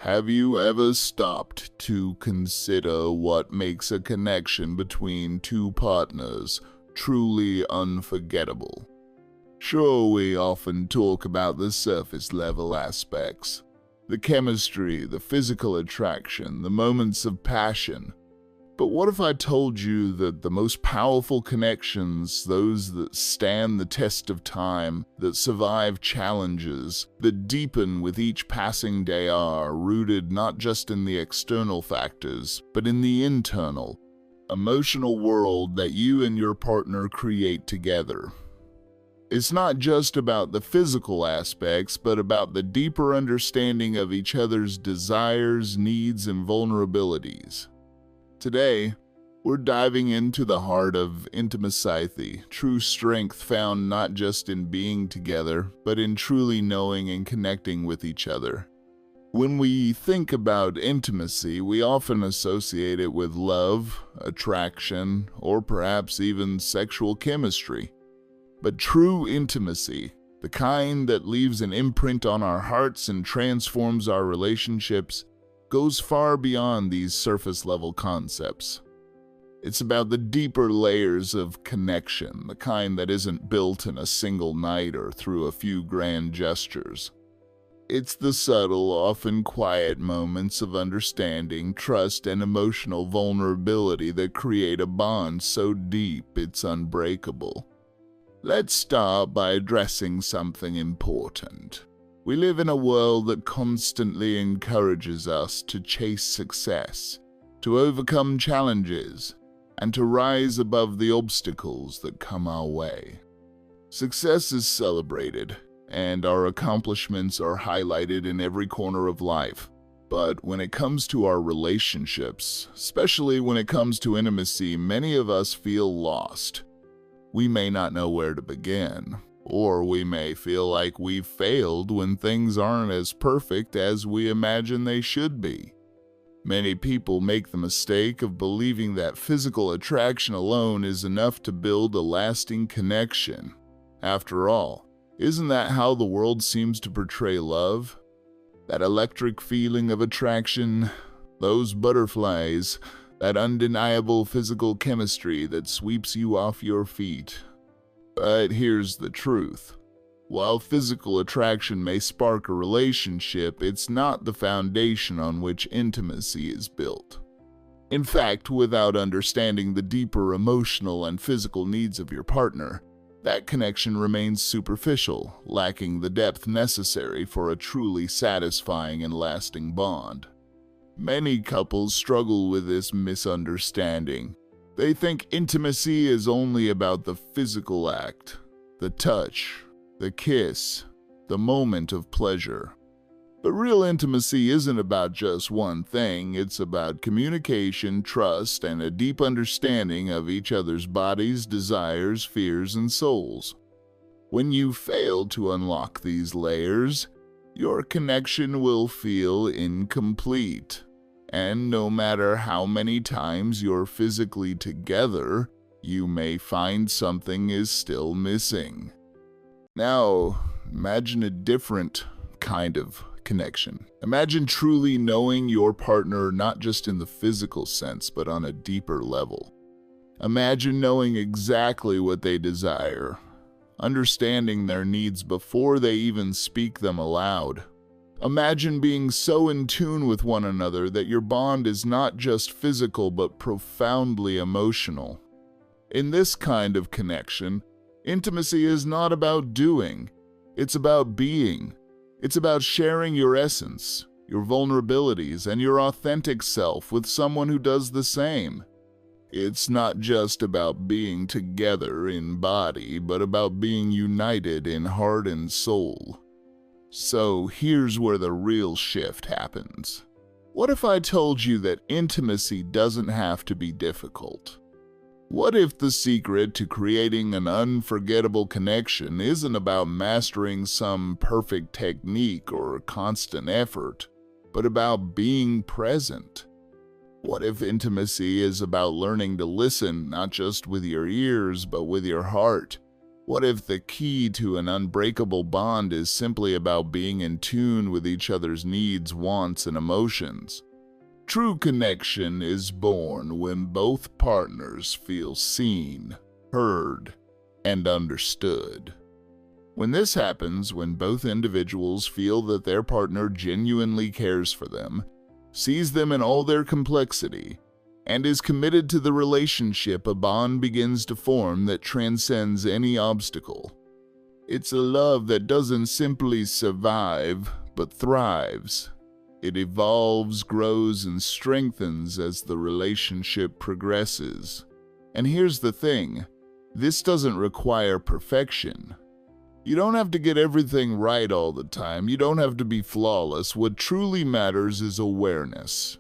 Have you ever stopped to consider what makes a connection between two partners truly unforgettable? Sure, we often talk about the surface level aspects, the chemistry, the physical attraction, the moments of passion. But what if I told you that the most powerful connections, those that stand the test of time, that survive challenges, that deepen with each passing day are rooted not just in the external factors, but in the internal, emotional world that you and your partner create together? It's not just about the physical aspects, but about the deeper understanding of each other's desires, needs, and vulnerabilities. Today, we're diving into the heart of intimacy, true strength found not just in being together, but in truly knowing and connecting with each other. When we think about intimacy, we often associate it with love, attraction, or perhaps even sexual chemistry. But true intimacy, the kind that leaves an imprint on our hearts and transforms our relationships, goes far beyond these surface-level concepts. It's about the deeper layers of connection, the kind that isn't built in a single night or through a few grand gestures. It's the subtle, often quiet moments of understanding, trust, and emotional vulnerability that create a bond so deep it's unbreakable. Let's start by addressing something important. We live in a world that constantly encourages us to chase success, to overcome challenges, and to rise above the obstacles that come our way. Success is celebrated, and our accomplishments are highlighted in every corner of life. But when it comes to our relationships, especially when it comes to intimacy, many of us feel lost. We may not know where to begin. Or we may feel like we've failed when things aren't as perfect as we imagine they should be. Many people make the mistake of believing that physical attraction alone is enough to build a lasting connection. After all, isn't that how the world seems to portray love? That electric feeling of attraction, those butterflies, that undeniable physical chemistry that sweeps you off your feet. But here's the truth. While physical attraction may spark a relationship, it's not the foundation on which intimacy is built. In fact, without understanding the deeper emotional and physical needs of your partner, that connection remains superficial, lacking the depth necessary for a truly satisfying and lasting bond. Many couples struggle with this misunderstanding. They think intimacy is only about the physical act, the touch, the kiss, the moment of pleasure. But real intimacy isn't about just one thing. It's about communication, trust, and a deep understanding of each other's bodies, desires, fears, and souls. When you fail to unlock these layers, your connection will feel incomplete. And no matter how many times you're physically together, you may find something is still missing. Now, imagine a different kind of connection. Imagine truly knowing your partner not just in the physical sense, but on a deeper level. Imagine knowing exactly what they desire, understanding their needs before they even speak them aloud. Imagine being so in tune with one another that your bond is not just physical but profoundly emotional. In this kind of connection, intimacy is not about doing, it's about being. It's about sharing your essence, your vulnerabilities, and your authentic self with someone who does the same. It's not just about being together in body, but about being united in heart and soul. So here's where the real shift happens. What if I told you that intimacy doesn't have to be difficult? What if the secret to creating an unforgettable connection isn't about mastering some perfect technique or constant effort, but about being present? What if intimacy is about learning to listen not just with your ears but with your heart? What if the key to an unbreakable bond is simply about being in tune with each other's needs, wants, and emotions? True connection is born when both partners feel seen, heard, and understood. When this happens, when both individuals feel that their partner genuinely cares for them, sees them in all their complexity, and is committed to the relationship, a bond begins to form that transcends any obstacle. It's a love that doesn't simply survive, but thrives. It evolves, grows, and strengthens as the relationship progresses. And here's the thing, this doesn't require perfection. You don't have to get everything right all the time. You don't have to be flawless. What truly matters is awareness.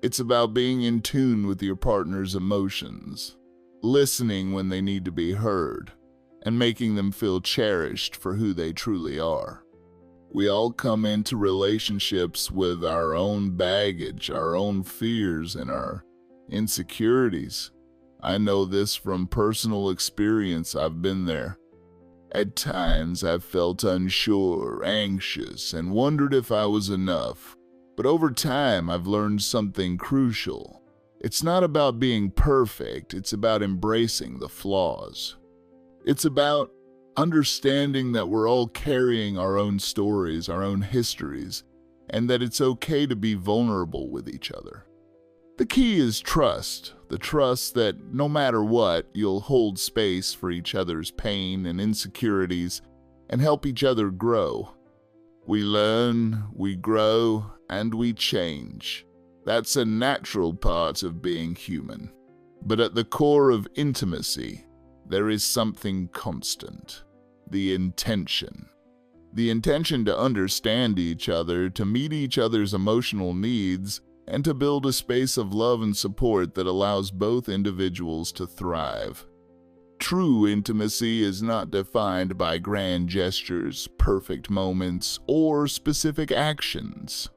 It's about being in tune with your partner's emotions, listening when they need to be heard, and making them feel cherished for who they truly are. We all come into relationships with our own baggage, our own fears, and our insecurities. I know this from personal experience. I've been there. At times, I've felt unsure, anxious, and wondered if I was enough. But over time, I've learned something crucial. It's not about being perfect, it's about embracing the flaws. It's about understanding that we're all carrying our own stories, our own histories, and that it's okay to be vulnerable with each other. The key is trust, the trust that no matter what, you'll hold space for each other's pain and insecurities and help each other grow. We learn, we grow, and we change. That's a natural part of being human. But at the core of intimacy, there is something constant: the intention. The intention to understand each other, to meet each other's emotional needs, and to build a space of love and support that allows both individuals to thrive. True intimacy is not defined by grand gestures, perfect moments, or specific actions.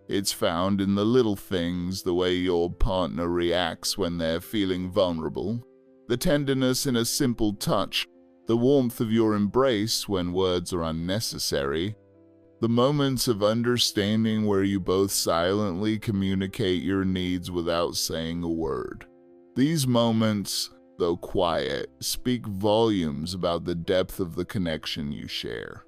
It's found in the little things, the way your partner reacts when they're feeling vulnerable, the tenderness in a simple touch, the warmth of your embrace when words are unnecessary, the moments of understanding where you both silently communicate your needs without saying a word. These moments, though quiet, speak volumes about the depth of the connection you share.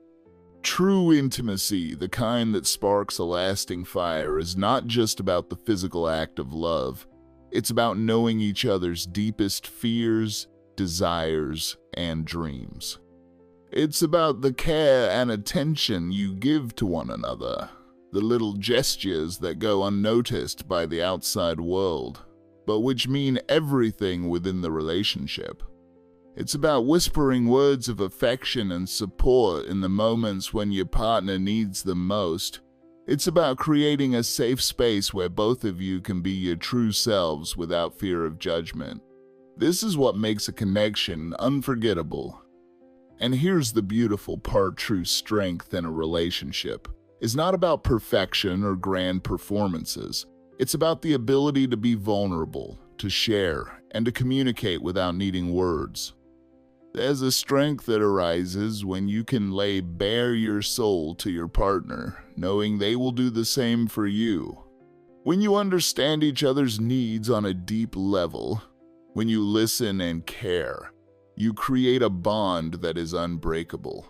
True intimacy, the kind that sparks a lasting fire, is not just about the physical act of love. It's about knowing each other's deepest fears, desires, and dreams. It's about the care and attention you give to one another, the little gestures that go unnoticed by the outside world, but which mean everything within the relationship. It's about whispering words of affection and support in the moments when your partner needs them most. It's about creating a safe space where both of you can be your true selves without fear of judgment. This is what makes a connection unforgettable. And here's the beautiful part: true strength in a relationship is not about perfection or grand performances. It's about the ability to be vulnerable, to share, and to communicate without needing words. There's a strength that arises when you can lay bare your soul to your partner, knowing they will do the same for you. When you understand each other's needs on a deep level, when you listen and care, you create a bond that is unbreakable.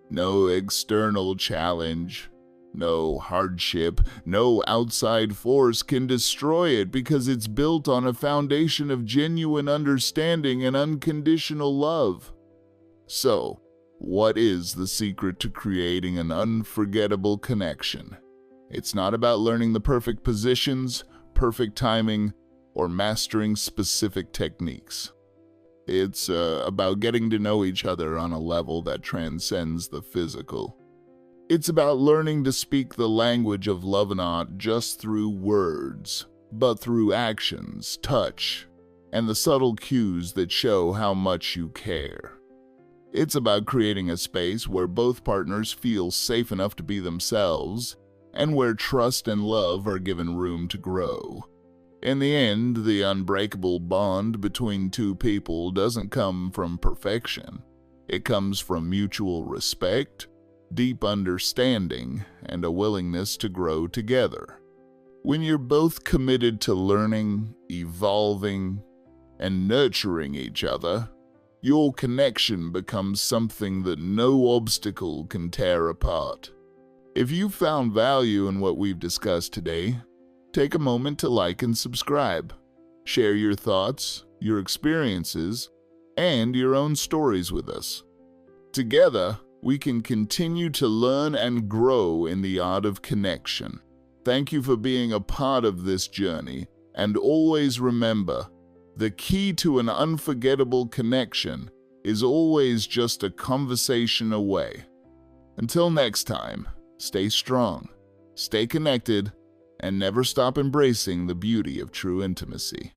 No external challenge, no hardship, no outside force can destroy it, because it's built on a foundation of genuine understanding and unconditional love. So, what is the secret to creating an unforgettable connection? It's not about learning the perfect positions, perfect timing, or mastering specific techniques. It's about getting to know each other on a level that transcends the physical. It's about learning to speak the language of love not just through words, but through actions, touch, and the subtle cues that show how much you care. It's about creating a space where both partners feel safe enough to be themselves, and where trust and love are given room to grow. In the end, the unbreakable bond between two people doesn't come from perfection. It comes from mutual respect, deep understanding, and a willingness to grow together. When you're both committed to learning, evolving, and nurturing each other, your connection becomes something that no obstacle can tear apart. If you found value in what we've discussed today, take a moment to like and subscribe. Share your thoughts, your experiences, and your own stories with us. Together, we can continue to learn and grow in the art of connection. Thank you for being a part of this journey, and always remember, the key to an unforgettable connection is always just a conversation away. Until next time, stay strong, stay connected, and never stop embracing the beauty of true intimacy.